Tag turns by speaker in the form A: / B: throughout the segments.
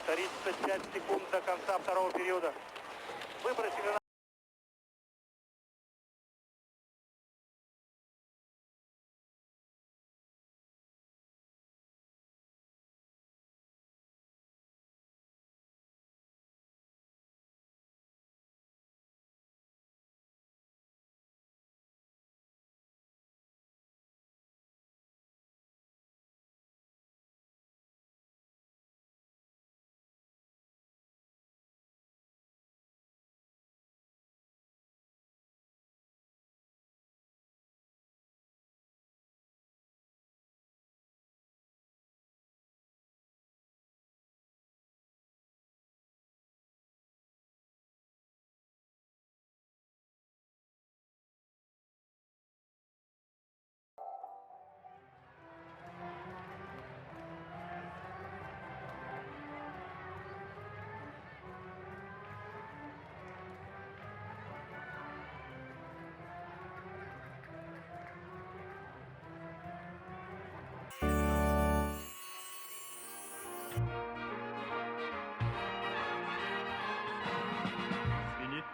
A: 35 секунд до конца второго периода. Выбросили на...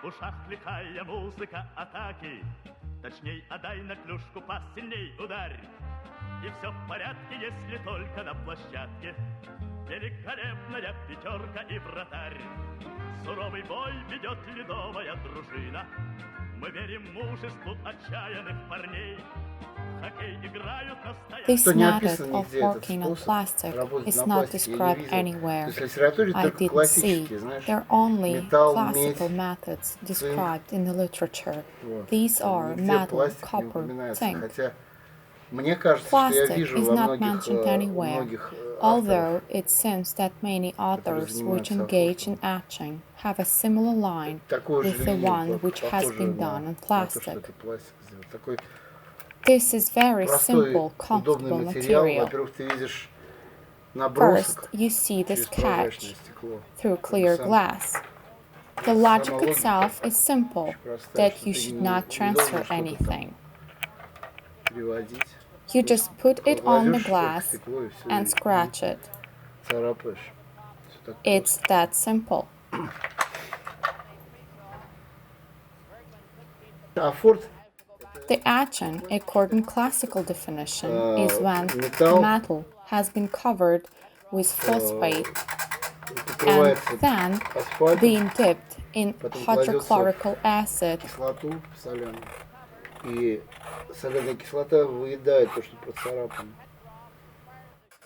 B: В ушах лихая музыка атаки. Точней, отдай на клюшку, посильней ударь. И все в порядке, если только на площадке великолепная пятерка и вратарь. Суровый бой ведет ледовая дружина. Мы верим мужеству отчаянных парней.
C: This method of working on plastic is not described anywhere. I didn't see. There are only classical methods described in the literature. These are metal, copper, zinc. Plastic is not mentioned anywhere, although it seems that many authors which engage in etching have a similar line with the one which has been done on plastic. This is very simple, comfortable material. First, you see the sketch through clear glass. The logic itself is simple, that you should not transfer anything. You just put it on the glass and scratch it. It's that simple. The etching, according to classical definition, is when metal has been covered with phosphate and then being dipped in hydrochloric acid,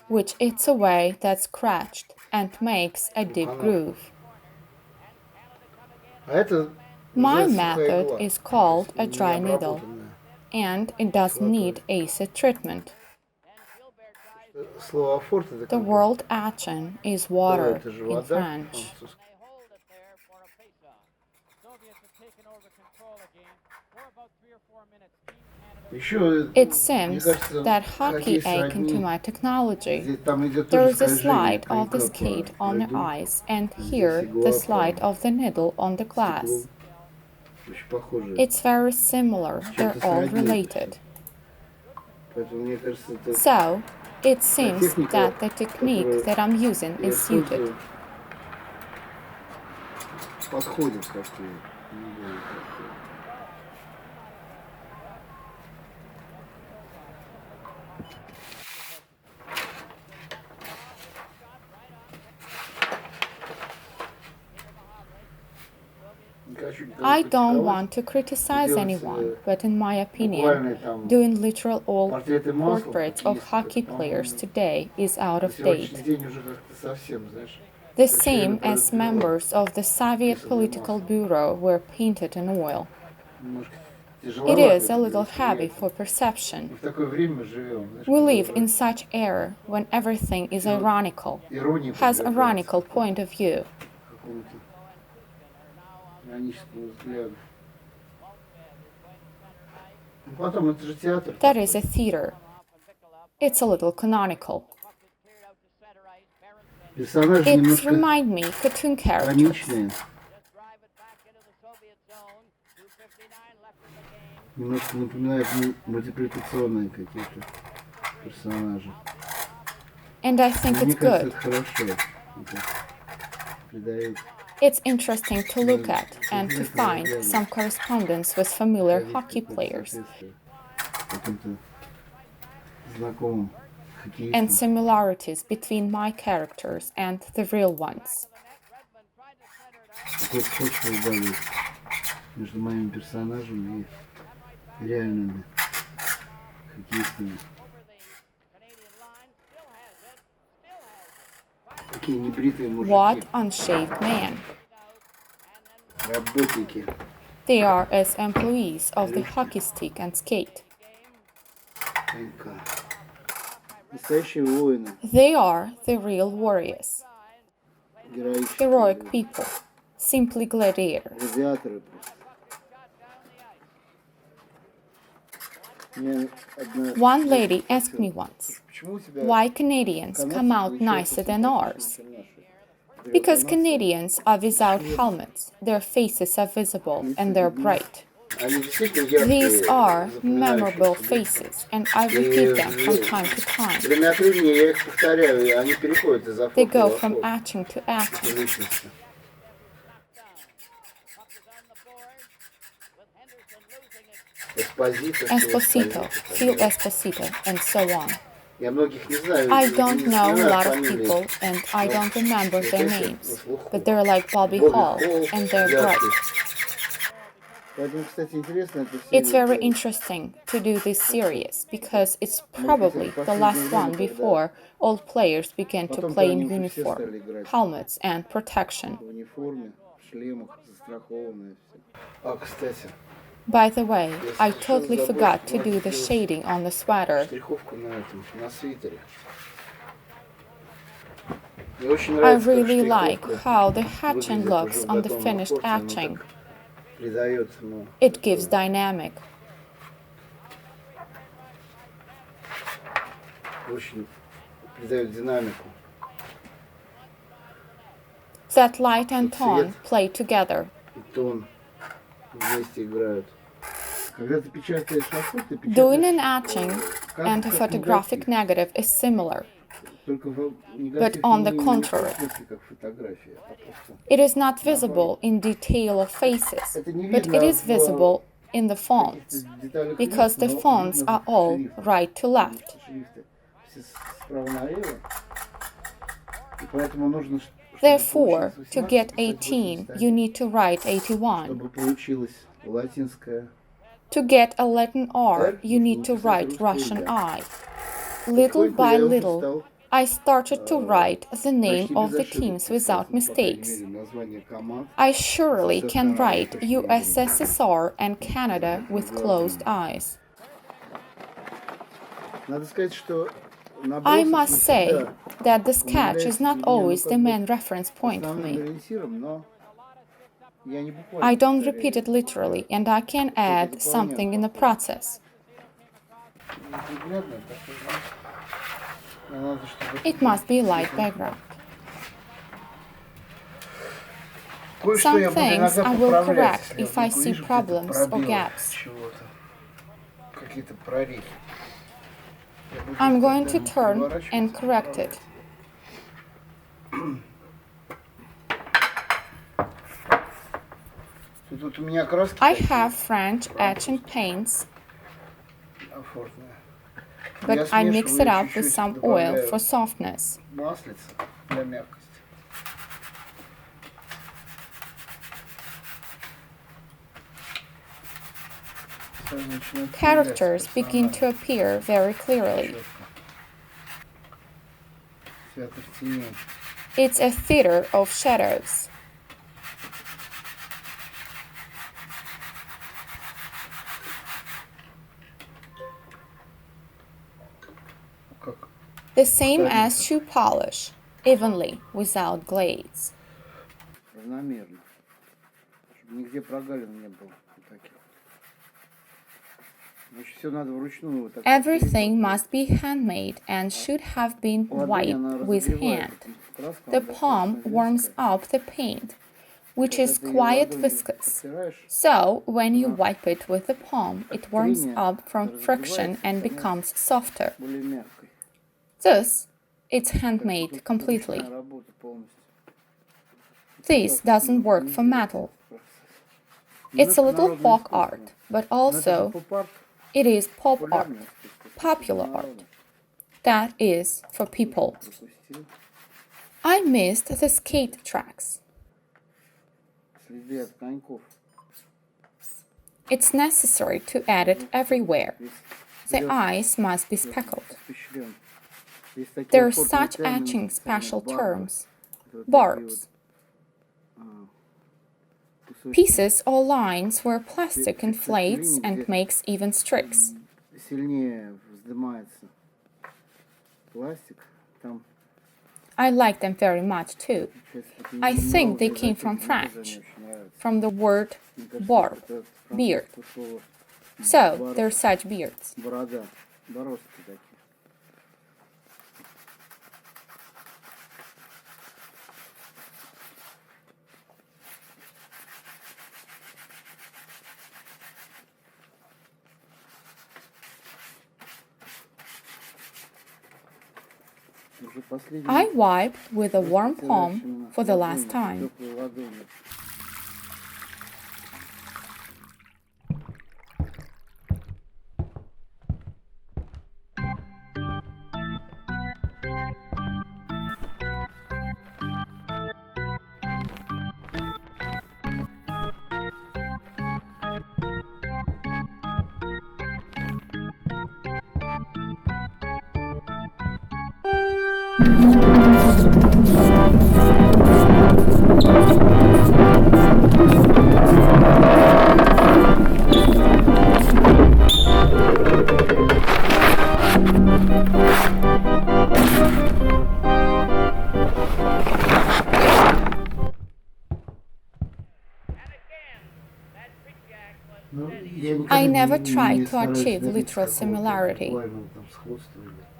C: which eats away that scratched and makes a deep groove. My method is called a dry needle, and it doesn't need acid treatment. The word etching is water in French. It seems that hockey akin to my technology. There is a slide of the skate on the ice, and here the slide of the needle on the glass. It's very similar, they're all related. So, it seems that the technique that I'm using is suited. I don't want to criticize anyone, but in my opinion, doing literal old portraits of hockey players today is out of date. The same as members of the Soviet Political Bureau were painted in oil. It is a little heavy for perception. We live in such era when everything is ironical, has ironical point of view. That is a theater. It's a little canonical. It reminds me of cartoon characters. And I think it's good. It's interesting to look at and to find some correspondence with familiar hockey players and similarities between my characters and the real ones. What unshaved man! They are as employees of the hockey stick and skate. They are the real warriors, heroic people, simply gladiators. One lady asked me once, why Canadians come out nicer than ours? Because Canadians are without helmets, their faces are visible and they're bright. These are memorable faces, and I repeat them from time to time. They go from etching to etching. Esposito, Phil Esposito, and so on. I don't know a lot of people, and I don't remember their names, but they're like Bobby Hall, and they're bright. It's very interesting to do this series, because it's probably the last one before all players begin to play in uniform, helmets, and protection. By the way, I totally forgot to do the shading on the sweater. I really like how the hatching looks on the finished etching. It gives dynamic. That light and tone play together. Doing an etching and a photographic negative is similar, but on the contrary. It is not visible in detail of faces, but it is visible in the fonts, because the fonts are all right to left. Therefore, to get 18, you need to write 81. To get a Latin R, you need to write Russian I. Little by little, I started to write the name of the teams without mistakes. I surely can write USSR and Canada with closed eyes. I must say that the sketch is not always the main reference point for me. I don't repeat it literally, and I can add something in the process. It must be light background. Some things I will correct if I see problems or gaps. I'm going to turn and correct it. I have French etching paints, but I mix it up with some oil for softness. Characters begin to appear very clearly. It's a theater of shadows. The same as shoe polish, evenly, without glades. Everything must be handmade and should have been wiped with hand. The palm warms up the paint, which is quite viscous. So, when you wipe it with the palm, it warms up from friction and becomes softer. Thus, it's handmade completely. this doesn't work for metal. It's a little folk art, but also it is pop art, popular art. That is for people. I missed the skate tracks. It's necessary to add it everywhere. The ice must be speckled. There are such etching special terms. Barbs. Pieces or lines where plastic inflates and makes even streaks. I like them very much too. I think they came from French, from the word barb, beard. So, they're such beards. I wipe with a warm palm for the last time. I never tried to achieve literal similarity.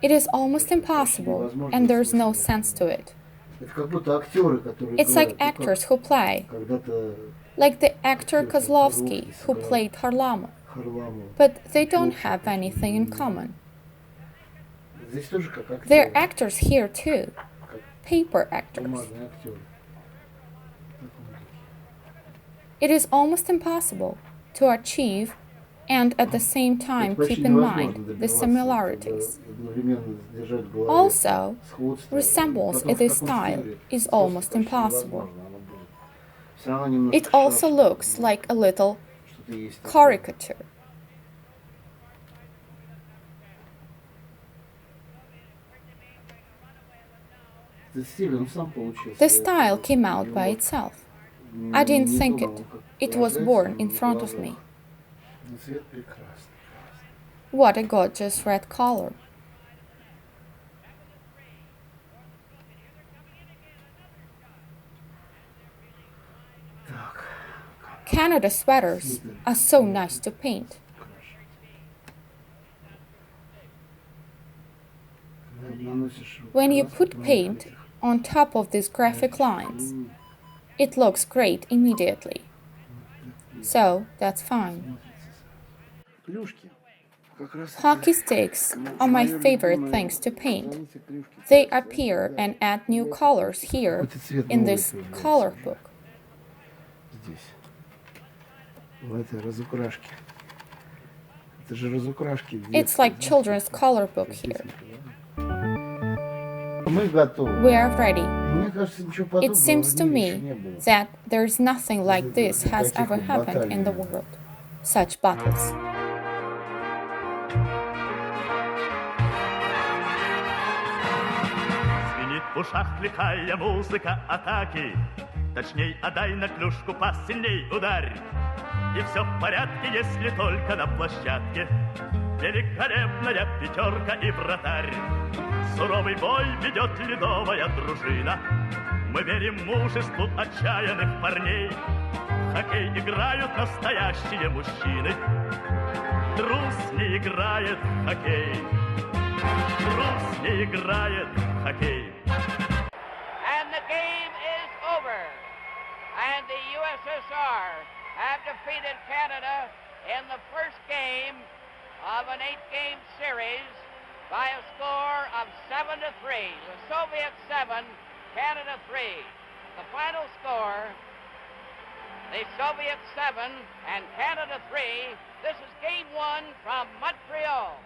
C: It is almost impossible, and there's no sense to it. It's like actors who play, like the actor Kozlovsky who played Harlamov, but they don't have anything in common. They're actors here too, paper actors. It is almost impossible to achieve and at the same time keep in mind the similarities. Also, resemblance in this style is almost impossible. It also looks like a little caricature. The style came out by itself. I didn't think it. It was born in front of me. What a gorgeous red color. Canada sweaters are so nice to paint. When you put paint on top of these graphic lines, it looks great immediately. So, that's fine. Hockey sticks are my favorite things to paint. They appear and add new colors here in this color book. It's like children's color book here. We are ready. It seems to me that there's nothing like this has ever happened in the world. Such battles.
B: Звенит в ушах лихая музыка атаки. Точней, отдай на клюшку пас, сильней ударь. И все в порядке, если только на площадке великолепная пятерка и вратарь. Суровый бой ведет ледовая дружина. Мы верим мужеству отчаянных парней. В хоккей играют настоящие мужчины. Трус не играет в хоккей. Трус не играет в хоккей.
D: And the game is over. And the USSR have defeated Canada in the first game of an 8-game series by a score of 7-3. The Soviets 7, Canada 3. The final score, the Soviets 7 and Canada 3. This is game 1 from Montreal.